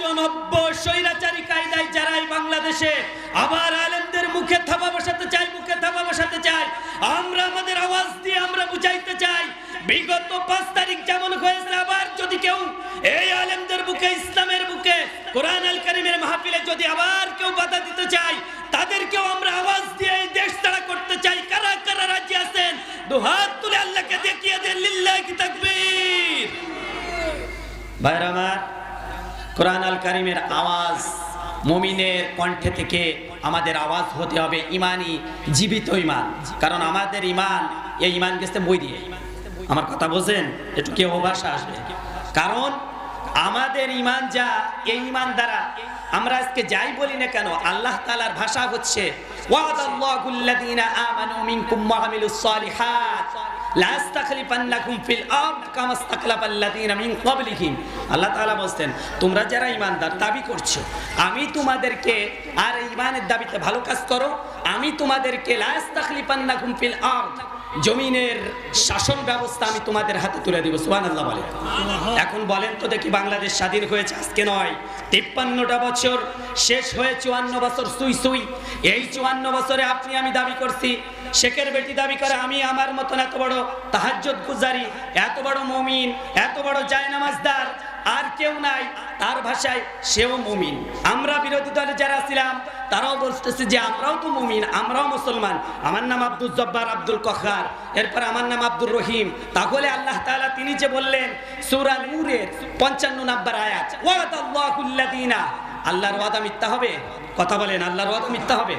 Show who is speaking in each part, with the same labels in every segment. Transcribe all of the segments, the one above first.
Speaker 1: একজন অব্য স্বৈরাচারী কায়দায় যারা এই বাংলাদেশে আবার আলেমদের মুখে থাবা বসাতে চায়, আমরা আমাদের আওয়াজ দিয়ে আমরা বুঝাইতে চাই, বিগত 5 তারিখ যেমন হয়েছে, আবার যদি কেউ এই আলেমদের বুকে, ইসলামের বুকে, কোরআন আল কারীমের মাহফিলে যদি আবার কেউ বাধা দিতে চায়, তাদেরকেও আমরা আওয়াজ দিয়ে এই দেশ ছাড়া করতে চাই। কারা কারা রাজি আছেন? দুহাত তুলে আল্লাহকে দেখিয়ে দেন, লিল্লাহি তাকবীর। ভাইরা আমার, কোরআন আল কারীমের আওয়াজ মুমিনের কণ্ঠে থেকে আমাদের আওয়াজ হতে হবে ইমানি, জীবিত ইমান। কারণ আমাদের ইমান, এই ইমান গেছে বই দিয়ে। আমার কথা বোঝেন? একটু কেউ ভাষা আসবে। কারণ আমাদের ইমান যা, এই ইমান দ্বারা আমরা আজকে যাই বলি না কেন, আল্লাহ তাআলার ভাষা হচ্ছে ওয়াদাল্লাহুল্লাযীনা আমানু মিনকুম ওয়া আমিলুস সালিহাত লা আস্তাখলিফান্নাকুম ফিল আরদ কামা আস্তাখলাফাল্লাযীনা মিন ক্বাবলিহিম। আল্লাহ তাআলা বলেন, তোমরা যারা ঈমানদার দাবি করছো, আমি তোমাদেরকে, আর ঈমানের দাবিতে ভালো কাজ করো, আমি তোমাদেরকে লা আস্তাখলিফান্নাকুম ফিল আরদ, জমিনের শাসন ব্যবস্থা আমি তোমাদের হাতে তুলে দিব। সুবহানাল্লাহ বলে। এখন বলেন তো দেখি, বাংলাদেশ স্বাধীন হয়েছে আজকে নয়, 53টা বছর শেষ হয়ে 54 বছর সুই সুই। এই 54 বছরে আপনি আমি দাবি করছি, শেখের বেটি দাবি করে আমি আমার মতন এত বড় তাহাজ্জুদ গুজারি, এত বড় মুমিন, এত বড় জায়নামাজদার আর কেউ নাই। তার ভাষায় সেও মুমিন। আমরা বিরোধী দলে যারা ছিলাম তারাও বলতেছে যে আমরাও তো মুমিন, আমরাও মুসলমান। আমার নাম আব্দুল জব্বার আব্দুল কখার, এরপর আমার নাম আব্দুর রহিম। তাহলে আল্লাহ তাআলা তিনি যে বললেন সূরা নূরের 55 নম্বর আয়াত, ওয়াদাল্লাহুল্লাযীনা, আল্লাহর ওয়াদা মিথ্যা হবে? কথা বলেন, আল্লাহর ওয়াদা মিথ্যা হবে?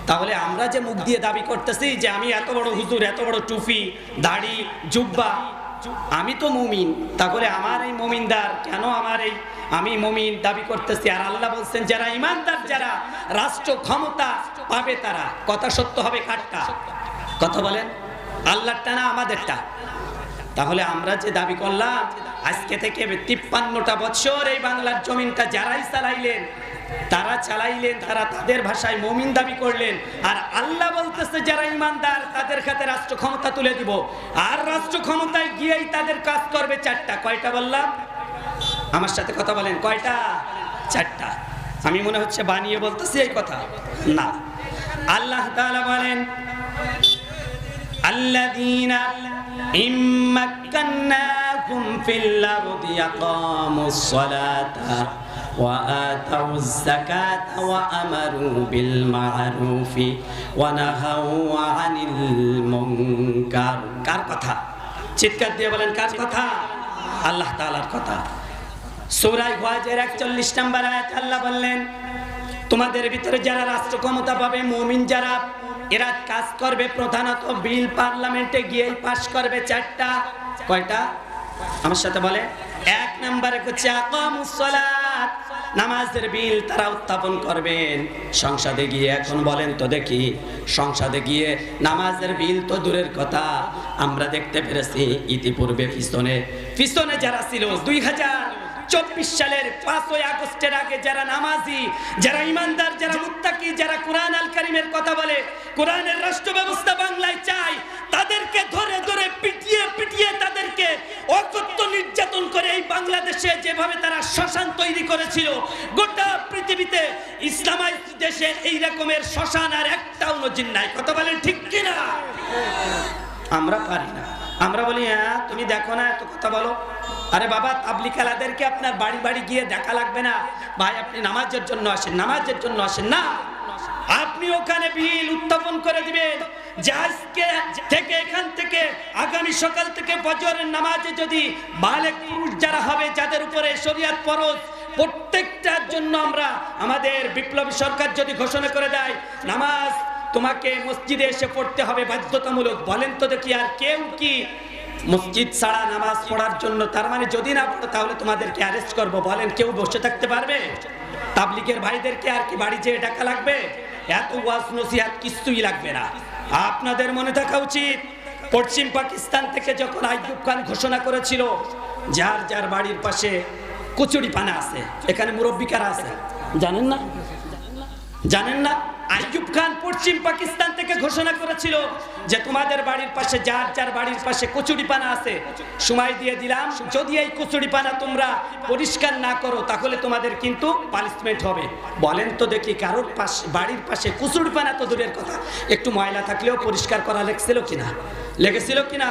Speaker 1: তাহলে আমরা যে মুখ দিয়ে দাবি করতেছি যে আমি এত বড় হুজুর, এত বড় টুপি, দাড়ি, জুব্বা, আমি তো মুমিন, তাহলে আমার এই মুমিনদার কেন, আমার এই আমি মুমিন দাবি করতেছি, আর আল্লাহ বলছেন যারা ঈমানদার, যারা রাষ্ট্র ক্ষমতা পাবে তারা। কথা সত্য হবে কারটা? কথা বলেন, আল্লাহরটা না আমাদেরটা? তাহলে আমরা যে দাবি করলাম আজকে থেকে 53টা বছর এই বাংলার জমিনটা যারাই চালাইলেন, তারা তাদের ভাষায় মুমিন দাবি করলেন, আর আল্লাহ বলতেছে যারা ঈমানদার তাদের হাতে রাষ্ট্র ক্ষমতা তুলে দিব, আর রাষ্ট্র ক্ষমতায় গিয়েই তাদের কাজ করবে 4টা। কয়টা বললাম? আমার সাথে কথা বলেন, কয়টা? 4টা। আমি মনে হচ্ছে বানিয়ে বলতেছি এই কথা না। আল্লাহ তাআলা বলেন, আল্লাযীনা ইম্মাক্কান্নাকুম ফিল আরদি ইয়াকামুস সালাতা ওয়া আতাউয যাকাতা ওয়া আমারু বিল মা'রুফি ওয়া নাহাউ আনিল মুনকার। কার কথা? চিৎকার দিয়ে বলেন, কার কথা? আল্লাহ তাআলার কথা। সূরা হজের 41 নম্বর আয়াত আল্লাহ বললেন, তোমাদের ভিতরে যারা রাষ্ট্র ক্ষমতা পাবে, মুমিন যারা, এরা কাজ করবে প্রধানত বিল পার্লামেন্টে গিয়ে পাস করবে 4টা। কয়টা? আমার সাথে বলে। 1 নম্বরে হচ্ছে আকামুস সালাত, নামাজের বিল তারা উত্থাপন করবেন সংসদে গিয়ে। এখন বলেন তো দেখি, সংসদে গিয়ে নামাজের বিল তো দূরের কথা, আমরা দেখতে পেরেছি ইতিপূর্বে পিছনে যারা ছিল 2024 সালের 5ই আগস্টের আগে যারা নামাজি, যারা ঈমানদার, যারা মুত্তাকি, যারা কোরআন আল কারীমের কথা বলে, কোরআনের রাষ্ট্র ব্যবস্থা বাংলায় চাই, তাদেরকে ধরে ধরে পিটিয়ে পিটিয়ে তাদেরকে অকথ্য নির্যাতন করে এই বাংলাদেশে যেভাবে তারা শ্মশান তৈরি করেছিল, গোটা পৃথিবীতে ইসলামাইজ দেশে এই রকমের শ্মশান আর একটাও নজির নাই। কথা বলেন ঠিক কিনা? আমরা পারি না। আমরা বলি হ্যাঁ তুমি দেখো না, এত কথা বলো। আরে বাবা, তাবলীগ আলাদেরকে আপনার বাড়ি বাড়ি গিয়ে দেখা লাগবে না ভাই, আপনি নামাজের জন্য আসেন, নামাজের জন্য আসেন না, আপনি ওখানে বিল উত্থাপন করে দিবেন যে আজকে থেকে, এখান থেকে আগামী সকাল থেকে ফজরের নামাজে যদি বালেগ পুরুষ যারা হবে, যাদের উপরে শরীয়ত ফরজ, প্রত্যেকটার জন্য আমরা, আমাদের বিপ্লবী সরকার যদি ঘোষণা করে দেয় নামাজ তোমাকে মসজিদে এসে পড়তে হবে বাধ্যতামূলক, বলেন তো দেখি আর কেউ কি মসজিদ ছাড়া নামাজ পড়ার জন্য, তার মানে যদি না পড়ো তাহলে তোমাদেরকে অ্যারেস্ট করবো, বলেন কেউ বসে থাকতে পারবে? তাবলীগের ভাইদেরকে আর কি বাড়ি যেয়ে ডাকা লাগবে? এত ওয়াজ নসিহত কিছুই লাগবে না। আপনাদের মনে থাকা উচিত, পশ্চিম পাকিস্তান থেকে যখন আইয়ুব খান ঘোষণা করেছিল যার যার বাড়ির পাশে কচুরি পানা আছে, এখানে মুরব্বি কারা আছে জানেন না? জানেন না? আইয়ুব খান পশ্চিম পাকিস্তান থেকে ঘোষণা করেছিল যে তোমাদের বাড়ির পাশে যার যার বাড়ির পাশে কচুরিপানা আছে সময় দিয়ে দিলাম, যদি এই কচুরিপানা তোমরা পরিষ্কার না করো তাহলে তোমাদের কিন্তু পানিশমেন্ট হবে। বলেন তো দেখি কারোর পাশে বাড়ির পাশে কচুরিপানা তো দূরের কথা, একটু ময়লা থাকলেও পরিষ্কার করা লেগেছিল কিনা? লেগেছিল কিনা?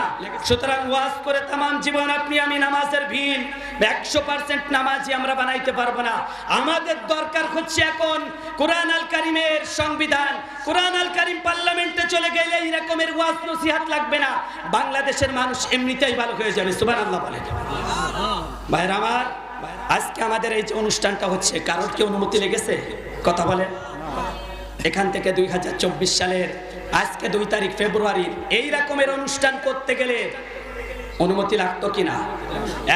Speaker 1: সুতরাং ওয়াজ করে তামাম জীবন আপনি আমি নামাজের ভিড় 100% নামাজি আমরা বানাইতে পারবো না। আমাদের দরকার হচ্ছে এখন কোরআন আল কারিমের সংবিধান, কোরআন আল কারিম পার্লামেন্টে চলে গেলে এই রকমের ওয়াজ নসিহত লাগবে না, বাংলাদেশের মানুষ এমনিতেই ভালো হয়ে যাবে। সুবহানাল্লাহ বলেন। ভাইরা আমার, আজকে আমাদের এই যে অনুষ্ঠানটা হচ্ছে কারোর কি অনুমতি লেগেছে? কথা বলেন। এখান থেকে 2024 সালের আজকে 2 তারিখ ফেব্রুয়ারি এই রকমের অনুষ্ঠান করতে গেলে অনুমতি লাগতো কিনা?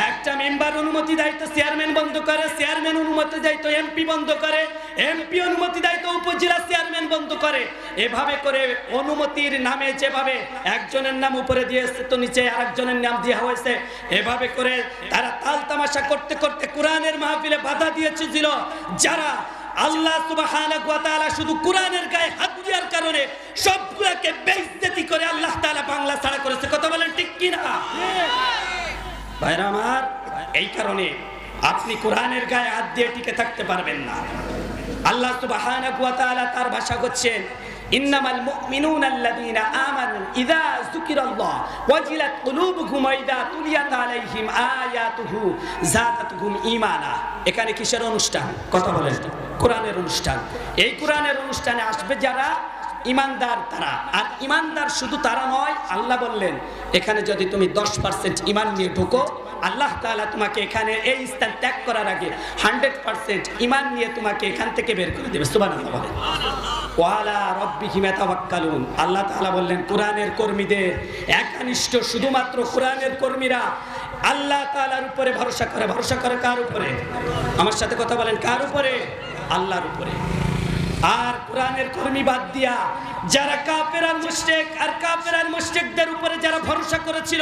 Speaker 1: একটা মেম্বার অনুমতি দেয় তো চেয়ারম্যান বন্ধ করে, চেয়ারম্যান অনুমতি দেয় তো এমপি বন্ধ করে, এমপি অনুমতি দেয় তো উপজেলা চেয়ারম্যান বন্ধ করে। এভাবে করে অনুমতির নামে যেভাবে একজনের নাম উপরে দিয়েছে তো নিচে আরেকজনের নাম দেওয়া হয়েছে, এভাবে করে তারা তাল তামাশা করতে করতে কোরআনের মাহফিলে বাধা দিয়েছিল। যারা আল্লাহ সুবহানাহু ওয়া তাআলা শুধু কোরআনের গায়ে হাত দেওয়ার কারণে সবগুলোকে বেইজ্জতি করে আল্লাহ তাআলা বাংলা ছাড়া করেছে। কথা বলেন ঠিক কি না? ভাইরা আমার, এই কারণে আপনি কোরআনের গায়ে হাত দিয়ে টিকে থাকতে পারবেন না। আল্লাহ সুবহানাহু ওয়া তাআলা তার ভাষা করছেন ইন্নামাল মুমিনুনা আল্লাযীনা আমানু ইযা যুকিরাল্লাহ ওয়াজিলাত কুলুবুহুম ওয়া ইযা তুলিয়াত আলাইহিম আয়াতুহু যাদাতুহুম ঈমানা। এখানে কিসের অনুষ্ঠান? কথা বলেন। কোরআনের অনুষ্ঠান। এই কোরআনের অনুষ্ঠানে আসবে যারা ইমানদার তারা, আর ইমানদার শুধু তারা নয়, আল্লাহ বললেন এখানে যদি তুমি 10% ইমান নিয়ে ঢোকো আল্লাহ তাআলা তোমাকে এখানে এই স্থান ত্যাগ করার আগে 100% ইমান নিয়ে তোমাকে এখান থেকে বের করে দেবে। সুবহানাল্লাহ বলেন। ওয়ালা রাব্বিহিম ইয়াতাওয়াক্কালুন। আল্লাহ তাআলা বললেন কোরআনের কর্মীদের একনিষ্ঠ শুধুমাত্র কোরআনের কর্মীরা আল্লাহ তাআলার উপরে ভরসা করে। ভরসা করে কার উপরে? আমার সাথে কথা বলেন, কার উপরে? আল্লাহর উপরে। আর কোরআনের কর্মী বাদ দিয়া যারা কাফের আর মুশরিক, আর কাফের আর মুশরিকদের উপরে যারা ভরসা করেছিল,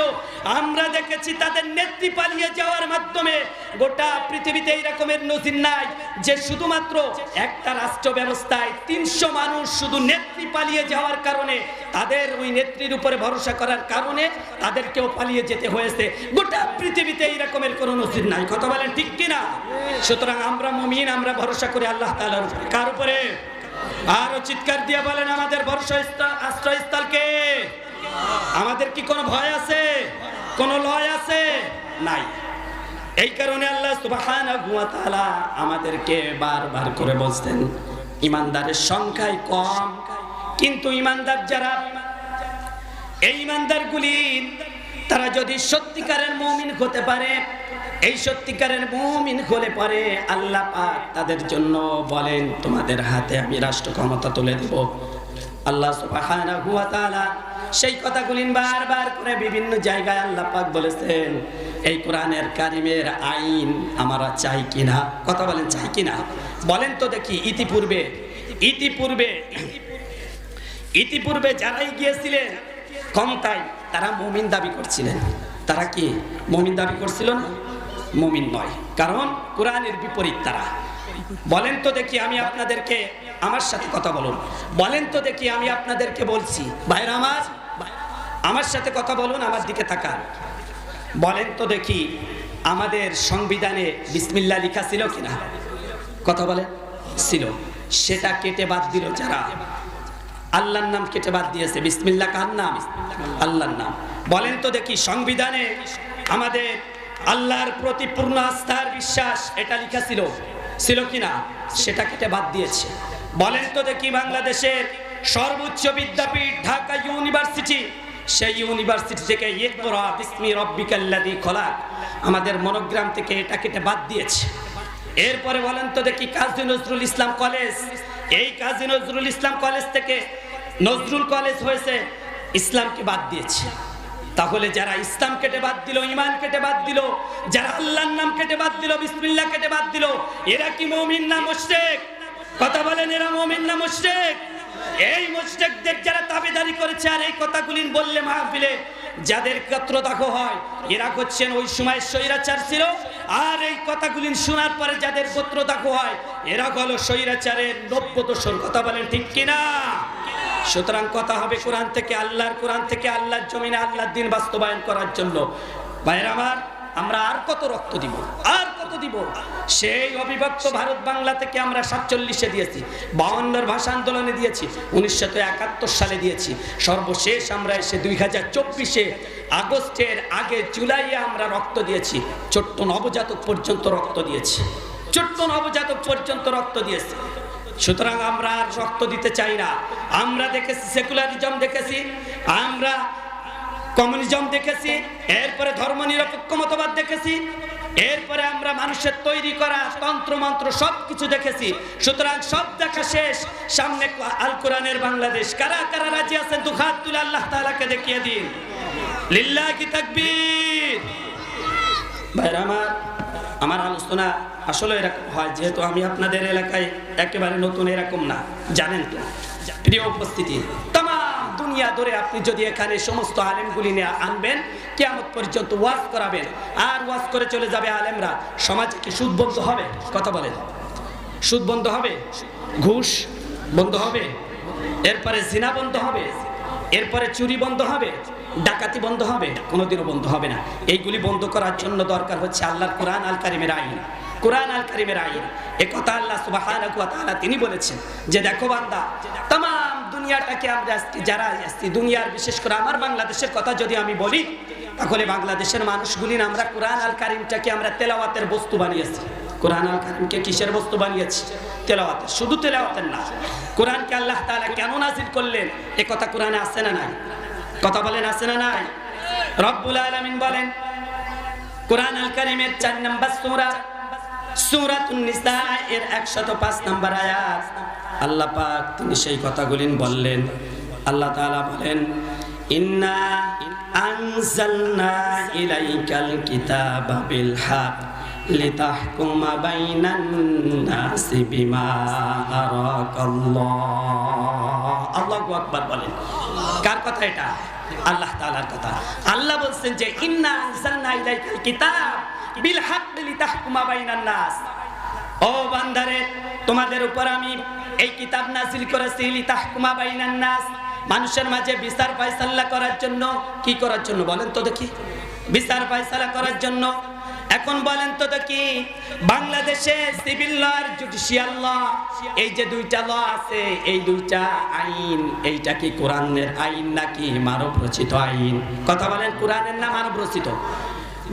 Speaker 1: আমরা দেখেছি তাদের নেত্রী পালিয়ে যাওয়ার মাধ্যমে গোটা পৃথিবীতে এই রকমের নজির নাই যে শুধুমাত্র একটা রাষ্ট্র ব্যবস্থায় 300 মানুষ শুধু নেত্রী পালিয়ে যাওয়ার কারণে, তাদের ওই নেত্রীর উপরে ভরসা করার কারণে তাদেরকেও পালিয়ে যেতে হয়েছে। গোটা পৃথিবীতে এই রকমের কোনো নজির নাই। কথা বলেন ঠিক কিনা? সুতরাং আমরা মুমিন, আমরা ভরসা করি আল্লাহ তাআলার উপরে। কার উপরে? আরো চিৎকার দিয়ে বলেন আমাদের ভরসা আশ্রয়স্থল কে? আমাদের কি কোনো ভয় আছে? কোনো লয় আছে? নাই। এই কারণে আল্লাহ সুবহানাহু ওয়া তাআলা আমাদেরকে বারবার করে বলছেন ইমানদারের সংখ্যাই কম, কিন্তু ইমানদার যারা, এই ইমানদারগুলি তারা যদি সত্যিকারের মুমিন হতে পারে, এই সত্যিকারের মুমিন হলে পরে আল্লাহ পাক তাদের জন্য বলেন তোমাদের হাতে আমি রাষ্ট্র ক্ষমতা তুলে দেব। আল্লাহ সুবহানাহু ওয়া তাআলা সেই কথাগুলি বারবার করে বিভিন্ন জায়গায় আল্লাহ পাক বলেছেন। এই কোরআনের কারিমের আইন আমরা চাই কিনা? কথা বলেন, চাই কিনা? বলেন তো দেখি। ইতিপূর্বে যারাই গিয়েছিলেন ক্ষমতায় তারা মুমিন দাবি করছিলেন। তারা কি মুমিন দাবি করছিল না? মুমিন নয়, কারণ কোরআনের বিপরীত তারা। বলেন তো দেখি, আমি আপনাদেরকে, আমার সাথে কথা বলুন, বলেন তো দেখি, আমি আপনাদেরকে বলছি ভাইরা আমার, আমার সাথে কথা বলুন, আমার দিকে তাকান। বলেন তো দেখি আমাদের সংবিধানে বিসমিল্লাহ লেখা ছিল কিনা? কথা বলেন, ছিল। সেটা কেটে বাদ দিল যারা, আল্লাহর নাম কেটে বাদ দিয়েছে। বিসমিল্লাহ কার নাম? আল্লাহর নাম। বলেন তো দেখি সংবিধানে আমাদের আল্লাহর প্রতি পূর্ণ আস্থার বিশ্বাস এটা লেখা ছিল কিনা? সেটা কেটে বাদ দিয়েছে। বলেন তো দেখি বাংলাদেশের সর্বোচ্চ বিদ্যাপীঠ ঢাকা ইউনিভার্সিটি, সেই ইউনিভার্সিটি থেকে ইকরা বিসমি রাব্বিকাল্লাযী খলাক আমাদের মনোগ্রাম থেকে এটা কেটে বাদ দিয়েছে। এরপরে বলেন তো দেখি কাজী নজরুল ইসলাম কলেজ, এই কাজী নজরুল ইসলাম কলেজ থেকে নজরুল কলেজ হয়েছে, ইসলামকে বাদ দিয়েছে। তাহলে যারা ইসলাম কেটে বাদ দিল, ঈমান কেটে বাদ দিল, যারা আল্লাহর নাম কেটে বাদ দিল, বিসমিল্লাহ কেটে বাদ দিল, এরা কি মুমিন না মুশরিক? কথা বলেন, এরা মুমিন না মুশরিক? এই মুশরিকদের যারা তাবেদারি করেছে আর এই কথাগুলি বললে মাহফিলে যাদের কত্রদাহ হয়, এরা হচ্ছেন ওই সময় স্বৈরাচার ছিল। আর এই কথাগুলি শোনার পরে যাদের কত্রদাহ হয়, এরা হলো স্বৈরাচারের 90 দশর। কথা বলেন ঠিক কিনা? সুতরাং কথা হবে কোরআন থেকে, আল্লাহর কোরআন থেকে, আল্লাহর জমিনে আল্লাহর দ্বীন বাস্তবায়ন করার জন্য। ভাইরা আমার, আমরা আর কত রক্ত দিব, আর কত দিব? সেই অবিভক্ত ভারত বাংলা থেকে আমরা 47-এ দিয়েছি, 52-এর ভাষা আন্দোলনে দিয়েছি, 1971 সালে দিয়েছি, সর্বশেষ আমরা এসে 2024-এ আগস্টের আগে জুলাইয়ে আমরা রক্ত দিয়েছি। ছোট্ট নবজাতক পর্যন্ত রক্ত দিয়েছি, ছোট্ট নবজাতক পর্যন্ত রক্ত দিয়েছি। সুতরাং আমরা আর রক্ত দিতে চাই না। আমরা দেখেছি সেকুলারিজম, দেখেছি আমরা কমিউনিজম, দেখেছি এরপরে ধর্মনিরপেক্ষ মতবাদ দেখেছি, এরপরে আমরা মানুষের তৈরি করা তন্ত্র মন্ত্র সবকিছু দেখেছি। সুতরাং সব দেখা শেষ, সামনে আল কোরআনের বাংলাদেশ। কারা কারা রাজি আছেন তো হাত তুলে আল্লাহ তাআলাকে দেখিয়ে দিন। লিল্লাহি তাকবীর। ভাইরা আমার আলোচনা আসলে এরকম হয়, যেহেতু আমি আপনাদের এলাকায় একেবারে নতুন, এরকম না, জানেন তো। প্রিয় উপস্থিতি, তাম দুনিয়া ধরে আপনি যদি এখানে সমস্ত আলেমগুলি নিয়ে আনবেন, কিয়ামত পর্যন্ত ওয়াজ করাবেন, আর ওয়াজ করে চলে যাবে আলেমরা, সমাজে কি সুদ বন্ধ হবে? কথা বলেন, সুদ বন্ধ হবে? ঘুষ বন্ধ হবে? এরপরে জিনা বন্ধ হবে? এরপরে চুরি বন্ধ হবে? ডাকাতি বন্ধ হবে? কোনোদিনও বন্ধ হবে না। এইগুলি বন্ধ করার জন্য দরকার হচ্ছে আল্লাহর কোরআন আল কারিমের আইন, কোরআন আল কারিমের আইন। এই কথা আল্লাহ সুবহানাহু ওয়া তাআলা তিনি বলেছেন যে দেখো বান্দা, তাম দুনিয়াটাকে আমরা যারা আসছি, দুনিয়ার বিশেষ করে আমার বাংলাদেশের কথা যদি আমি বলি, তাহলে বাংলাদেশের মানুষগুলি আমরা কোরআন আল কারিমটাকে আমরা তেলাওয়াতের বস্তু বানিয়েছি। কোরআন আল কারিমকে কিসের বস্তু বানিয়েছি? তেলাওয়াতের। শুধু তেলাওয়াতের না, কোরআনকে আল্লাহ তাআলা কেন নাজিল করলেন এ কথা কোরআনে আছে না নাই? কথা বলেন, আছে না নাই? রব্বুল আলামিন বলেন কোরআন আল কারিমের 4 নম্বর সূরা, সূরাতুন নিসা এর 105 নম্বর আয়াত, আল্লাহ পাক তিনি সেই কথাগুলি বললেন। আল্লাহ তাআলা বলেন ইন্না আনজালনা ইলাইকাল কিতাবা বিল হক লিতাহকুমা বাইনান নাসি বিমা আরাকাল্লাহ। আল্লাহু আকবার বলেন। কার কথা এটা? আল্লাহ তাআলার কথা। আল্লাহ বলছেন যে ইন্না আনজালনা ইলাইকাল কিতাব বিল হক লিতাহকুমা বাইনান নাস। ও বান্দারে, তোমাদের উপর আমি এই কিতাব নাযিল করেছি লিতাহকুমা বাইনান নাস, মানুষের মাঝে বিচার ফয়সালা করার জন্য। কি করার জন্য বলেন তো দেখি? বিচার ফয়সালা করার জন্য। এখন বলেন তো দেখি, বাংলাদেশে সিভিল ল আর জুডিশিয়াল ল, এই যে দুইটা ল আছে, এই দুইটা আইন, এইটা কি কোরআনের আইন নাকি মানব রচিত আইন? কথা বলেন, কোরআনের না মানব রচিত?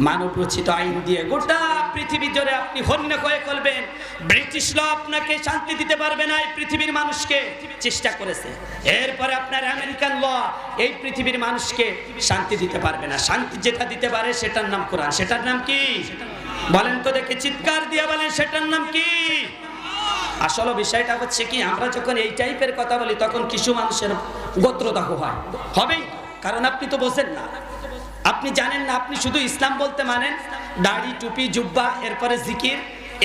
Speaker 1: মানব রচিত আইন দিয়ে গোটা পৃথিবী জুড়ে আপনি হন্য হয়ে করবেন। ব্রিটিশ ল আপনাকে শান্তি দিতে পারবে না, এই পৃথিবীর মানুষকে চেষ্টা করেছে। এরপরে আপনার আমেরিকান ল এই পৃথিবীর মানুষকে শান্তি দিতে পারবে না। শান্তি যেটা দিতে পারে সেটার নাম কোরআন। সেটার নাম কি বলেন তো দেখে? চিৎকার দিয়ে বলেন, সেটার নাম কি? আসলে বিষয়টা হচ্ছে কি, আমরা যখন এই টাইপের কথা বলি তখন কিছু মানুষের গোত্রদাহ হয়, হবেই, কারণ আপনি তো বোঝেন না, আপনি জানেন না। আপনি শুধু ইসলাম বলতে মানেন দাড়ি, টুপি, জুব্বা, এরপরে জিকির,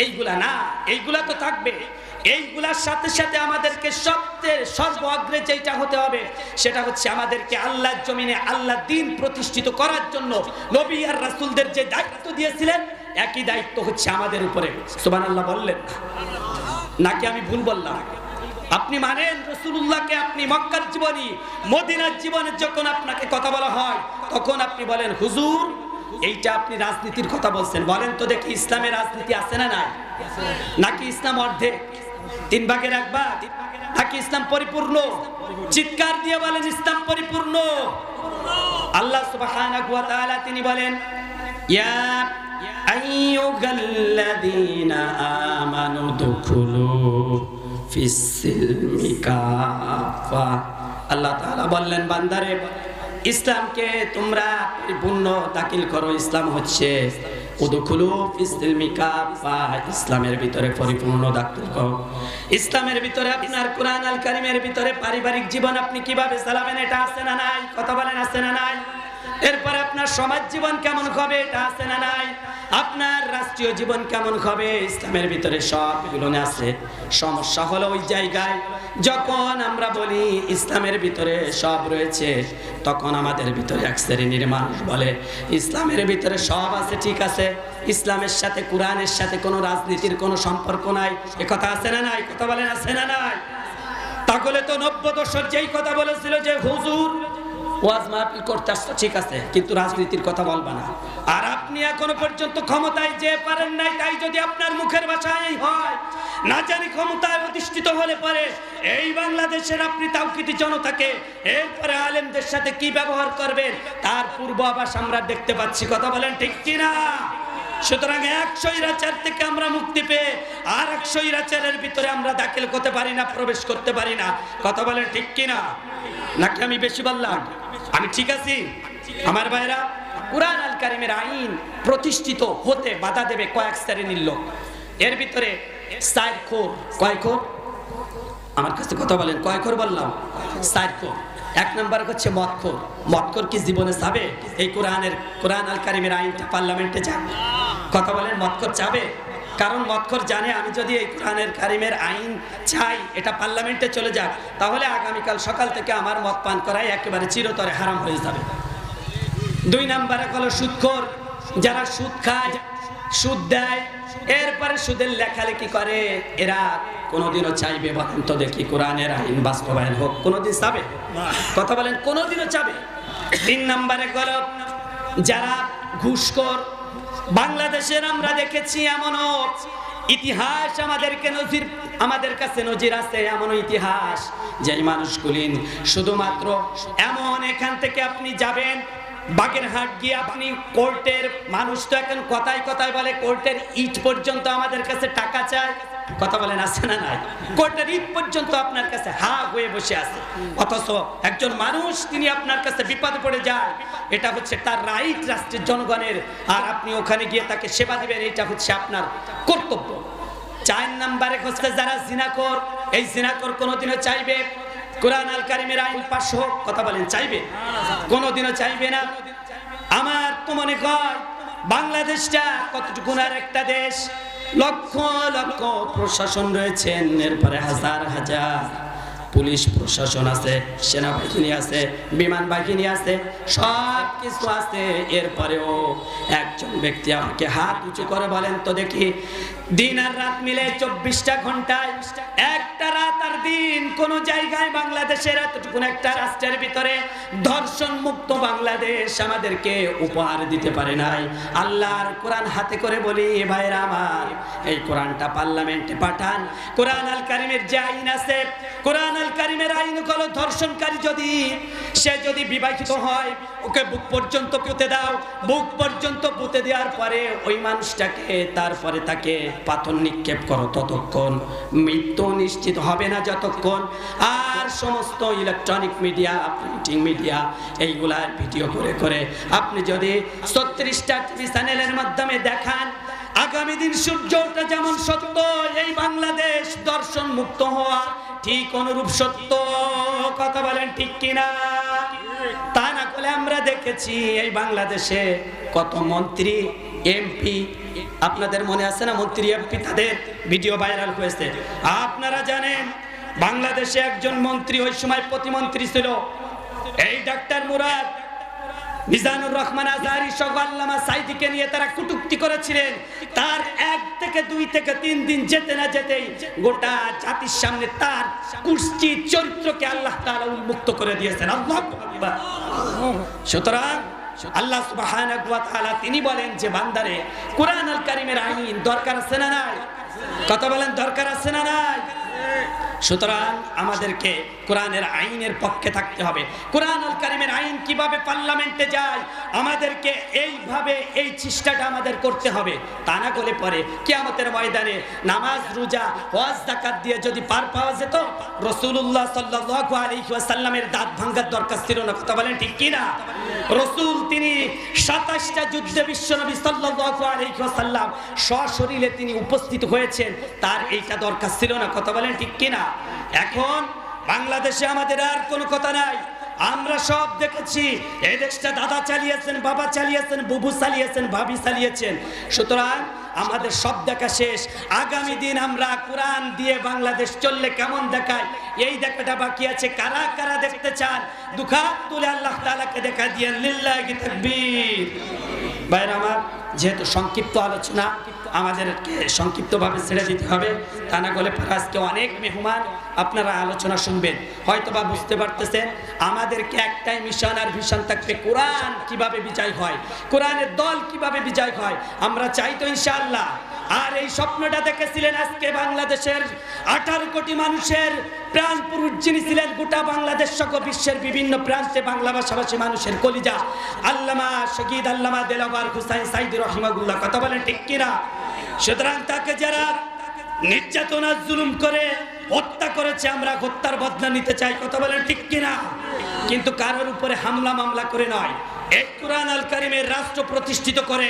Speaker 1: এইগুলা না। এইগুলা তো থাকবে, এইগুলার সাথে সাথে আমাদেরকে সবচেয়ে সর্বঅগ্রে যেটা হতে হবে সেটা হচ্ছে আমাদেরকে আল্লাহর জমিনে আল্লাহর দ্বীন প্রতিষ্ঠিত করার জন্য নবী আর রাসূলদের যে দায়িত্ব দিয়েছিলেন, একই দায়িত্ব হচ্ছে আমাদের উপরে। সুবহানাল্লাহ বললেন নাকি আমি ভুল বললাম? আপনি মানেন রাসূলুল্লাহকে, আপনি মক্কার জীবনী, মদিনার জীবনে যখন আপনাকে কথা বলা হয় তখন আপনি বলেন হুজুর এইটা আপনি রাজনীতির কথা বলছেন। বলেন তো দেখি, ইসলামের রাজনীতি আছে না নাই? নাকি ইসলাম অর্ধেক, 3 ভাগের 1 ভাগ, নাকি ইসলাম পরিপূর্ণ? চিৎকার দিয়ে বলেন ইসলাম পরিপূর্ণ। আল্লাহ সুবহানাহু ওয়া তাআলা তিনি বলেন ইয়া আইয়ুহাল্লাযীনা আমানু দুখুলু ফিস-সিলমি কাফা। আল্লাহ তাআলা বললেন বান্দারে, ইসলামকে তোমরা পরিপূর্ণ দাখিল করো। ইসলাম হচ্ছে উদখুলু ফিস-সিলমি কাফা, ইসলামের ভিতরে পরিপূর্ণ দাখিল করো। ইসলামের ভিতরে আপনার কোরআন আল কারীমের ভিতরে পারিবারিক জীবন আপনি কিভাবে চালাবেন এটা আছে না নাই? কথা বলেন, আছে না নাই? এরপরে আপনার সমাজ জীবন কেমন হবে এটা আছে না নাই? আপনার রাষ্ট্রীয় জীবন কেমন হবে ইসলামের ভিতরে সবগুলো আছে। সমস্যা হলো ওই জায়গায় যখন আমরা বলি ইসলামের ভিতরে সব রয়েছে, তখন আমাদের ভিতরে এক শ্রেণীর মানুষ বলে ইসলামের ভিতরে সব আছে, ঠিক আছে, ইসলামের সাথে কোরআনের সাথে কোনো রাজনীতির কোনো সম্পর্ক নাই। এ কথা আছে না নাই? কথা বলেন, আছে না নাই? তাহলে তো 90 দশক যেই কথা বলেছিল যে হুজুর ওয়াজ মাহফিল করতে আসছো ঠিক আছে, কিন্তু রাজনীতির কথা বলবা না। আর আপনি এখনো পর্যন্ত ক্ষমতায় যে পারেন নাই, তাই যদি আপনার মুখের ভাষায় হয়, না জানি ক্ষমতায় অধিষ্ঠিত হলে পরে এই বাংলাদেশের আপনি তাওকীদি জনতাকে এরপরে আলেমদের সাথে কি ব্যবহার করবেন তার পূর্বাভাস আমরা দেখতে পাচ্ছি। কথা বলেন ঠিক কিনা? সুতরাং এক স্বৈরাচার থেকে আমরা মুক্তি পেয়ে আর এক স্বৈরাচারের ভিতরে আমরা দাখিল করতে পারি না, প্রবেশ করতে পারি না। কথা বলেন ঠিক কিনা? নাকি আমি বেশি বললাম? আমি ঠিক আছি? আমার ভাইরা, কুরআন আল কারীমের আইন প্রতিষ্ঠিত হতে বাধা দেবে কয়েক শ্রেণীর লোক। এর ভিতরে চার খোর। কয় খোর? আমার কাছে কথা বলেন, কয় খোর বললাম? চার খোর। এক নম্বর হচ্ছে মদখোর। মদখোর কি জীবনে চাবে এই কুরআন আল কারীমের আইনটা পার্লামেন্টে যাক? কথা বলেন, মদখোর চাবে? কারণ মদখোর জানে আমি যদি এই কুরআনের কারীমের আইন চাই এটা পার্লামেন্টে চলে যাক, তাহলে আগামীকাল সকাল থেকে আমার মদ পান করাই একেবারে চিরতরে হারাম হয়ে যাবে। দুই নম্বরে হলো সুদখোর। যারা সুদ খায়, সুদ দেয়, এরপরে সুদের লেখালেখি করে, এরা কোনোদিনও চাইবে বলেন তো দেখি কোরআনের আইন বাস্তবায়ন হোক? কোনোদিন চাবে? কথা বলেন, কোনোদিনও চাবে? তিন নম্বরে হলো যারা ঘুষখোর। বাংলাদেশের আমরা দেখেছি এমনও ইতিহাস আমাদের কাছে নজির আছে, এমন ইতিহাস যে মানুষগুলি শুধুমাত্র এমন, এখান থেকে আপনি যাবেন বাগেরহাট গিয়ে আপনি কোর্টের, মানুষ তো এখন কথায় কথায় বলে কোর্টের ইট পর্যন্ত আমাদের কাছে টাকা চায়। কথা বলেন, আছে না নাই? কোর্টের ইট পর্যন্ত আপনার কাছে হা হয়ে বসে আছে, অথচ একজন মানুষ তিনি আপনার কাছে বিপদে পড়ে যায়, এটা হচ্ছে তার রাইট রাষ্ট্রের জনগণের, আর আপনি ওখানে গিয়ে তাকে সেবা দিবেন, এটা হচ্ছে আপনার কর্তব্য। চার নম্বরে হচ্ছে যারা জিনাখোর। এই জিনাখোর কোনোদিনও চাইবে কুরআন আল কারীমের আইন পাশ হোক? কথা বলেন, চাইবে? কোনোদিনও চাইবে না। আমার তো মনে হয় বাংলাদেশটা কতটুকু আর একটা দেশ, লক্ষ লক্ষ প্রশাসন রয়েছেন, এরপরে হাজার হাজার পুলিশ প্রশাসন আছে, সেনাবাহিনী আছে, বিমান বাহিনী আছে, সব কিছু আছে। এরপরেও একজন ব্যক্তি আমাকে হাত উঁচু করে বলেন তো দেখি, দিন আর রাত মিলে 24টা ঘন্টায় একটা রাত আর দিন কোন জায়গায় বাংলাদেশের এতটুকু একটা রাষ্ট্রের ভিতরে ধর্ষণ মুক্ত বাংলাদেশ আমাদেরকে উপহার দিতে পারে নাই। আল্লাহর কোরআন হাতে করে বলি, ভাইরা আমার, এই কোরআনটা পার্লামেন্টে পাঠান। কোরআন আল কারীমের যে আইন আছে, কোরআন আল কারীমের আইন হলো ধর্ষণকারী সে যদি বিবাহিত হয়, ওকে বুক পর্যন্ত পুঁতে দাও। বুক পর্যন্ত পুঁতে দেওয়ার পরে ওই মানুষটাকে তারপরে তাকে পাথর নিক্ষেপ করো, ততক্ষণ মৃত্যু নিশ্চিত হবে না যতক্ষণ। আর সমস্ত ইলেকট্রনিক মিডিয়া, প্রিন্টিং মিডিয়া, এইগুলার ভিডিও করে করে আপনি যদি 36টা টিভি চ্যানেলের মাধ্যমে দেখান, আগামী দিন সূর্য ওঠা যেমন সত্য, এই বাংলাদেশ দর্শন মুক্ত হওয়া ঠিক অনুরূপ সত্য। কথা বলেন ঠিক কিনা? তা না করলে আমরা দেখেছি এই বাংলাদেশে কত মন্ত্রী, এমপি, আপনাদের মনে আছে না মন্ত্রী এমপি, তাদের ভিডিও ভাইরাল হয়েছে। আপনারা জানেন বাংলাদেশে একজন মন্ত্রী ওই সময় প্রতিমন্ত্রী ছিল, এই ডাক্তার মুরাদ, মিজানুর রহমান আজহারী সহ আল্লামা সাইদিকে নিয়ে তারা কটূক্তি করেছিলেন। তার 1 থেকে 2 থেকে 3 দিন যেতে না যেতেই গোটা জাতির সামনে তার কুষ্টি চরিত্রকে আল্লাহ তাআলা উন্মুক্ত করে দিয়েছেন। আল্লাহু আকবার। সুতরাং আল্লাহ সুবহানাহু ওয়া তাআলা তিনি বলেন যে বান্দারে কুরআন আল কারীমের আইন দরকার আছে না নাই? কথা বলেন, দরকার আছে না নাই? সুতরাং আমাদেরকে কোরআনের আইনের পক্ষে থাকতে হবে। কোরআন আল কারীমের আইন কিভাবে পার্লামেন্টে যায়, আমাদেরকে এইভাবে এই চেষ্টাটা আমাদের করতে হবে। তা না করলে পরে কিয়ামতের ময়দানে নামাজ, রোজা, হজ, যাকাত দিয়ে যদি পার পাওয়া যেত, রাসূলুল্লাহ সাল্লাল্লাহু আলাইহি ওয়াসাল্লামের দাঁত ভাঙার দরকার ছিল না। কথা বলেন ঠিক কি না? রাসূল তিনি 27টা যুদ্ধে বিশ্বনবী সাল্লাল্লাহু আলাইহি ওয়াসাল্লাম সশরীরে তিনি উপস্থিত হয়েছেন, তার এইটা দরকার ছিল না। কথা বলেন ঠিক কি না? এখন বাংলাদেশে আমাদের আর কোনো কথা নাই। আমরা সব দেখেছি, এই দেশটা দাদা চালিয়েছেন, বাবা চালিয়েছেন, বুবু চালিয়েছেন, ভাবি চালিয়েছেন। সুতরাং আমাদের সব দেখা শেষ। আগামী দিন আমরা কোরআন দিয়ে বাংলাদেশ চললে কেমন দেখায় এই দেখাটা বাকি আছে। কারা কারা দেখতে চান দুখাত তুলে আল্লাহ তাআলাকে দেখা দিয়ে লিল্লাহি তাকবীর। ভাইরা আমার, যেহেতু সংক্ষিপ্ত আলোচনা আমাদেরকে সংক্ষিপ্তভাবে ছেড়ে দিতে হবে, তা না হলে আজকে অনেক মেহমান আপনারা আলোচনা শুনবেন, হয়তো বা বুঝতে পারতেছেন আমাদেরকে একটাই মিশন আর ভিশন থাকবে কোরআন কিভাবে বিজয় হয়, কোরআনের দল কিভাবে বিজয় হয়। আমরা চাই তো ইনশাআল্লাহ। আর এই স্বপ্নটা দেখেছিলেন আজকে বাংলাদেশের 18 কোটি মানুষের প্রাণ পুরুষ যিনি ছিলেন, গোটা বাংলাদেশ সহ বিশ্বের বিভিন্ন প্রান্তে বাংলা ভাষাভাষী মানুষের কলিজা আল্লামা শহীদ আল্লামা দেলাওয়ার হুসাইন সাইদি রহিমাহুল্লাহ, কথা বলেন ঠিক কিনা? সুতরাং তাকে যারা নির্যাতনা জুলুম করে হত্যা করেছে আমরা হত্যার বদলা নিতে চাই, কথা বলেন ঠিক কিনা? কিন্তু কারোর উপরে হামলা মামলা করে নয়, এই কোরআন আল কারিমের রাষ্ট্র প্রতিষ্ঠিত করে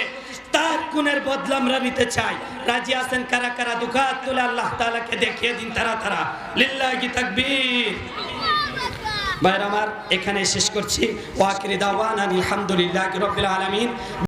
Speaker 1: তার খুনের বদলা আমরা নিতে চাই। রাজি আছেন কারা কারা? দুখাত তুলে আল্লাহ তাআলাকে দেখিয়ে দিন তারা তারা লিল্লাহি তাকবীর। ভাইরা আমার, এখানে শেষ করছি। ওয়া আখিরি দাওয়ানা আলহামদুলিল্লাহি রাব্বিল আলামিন।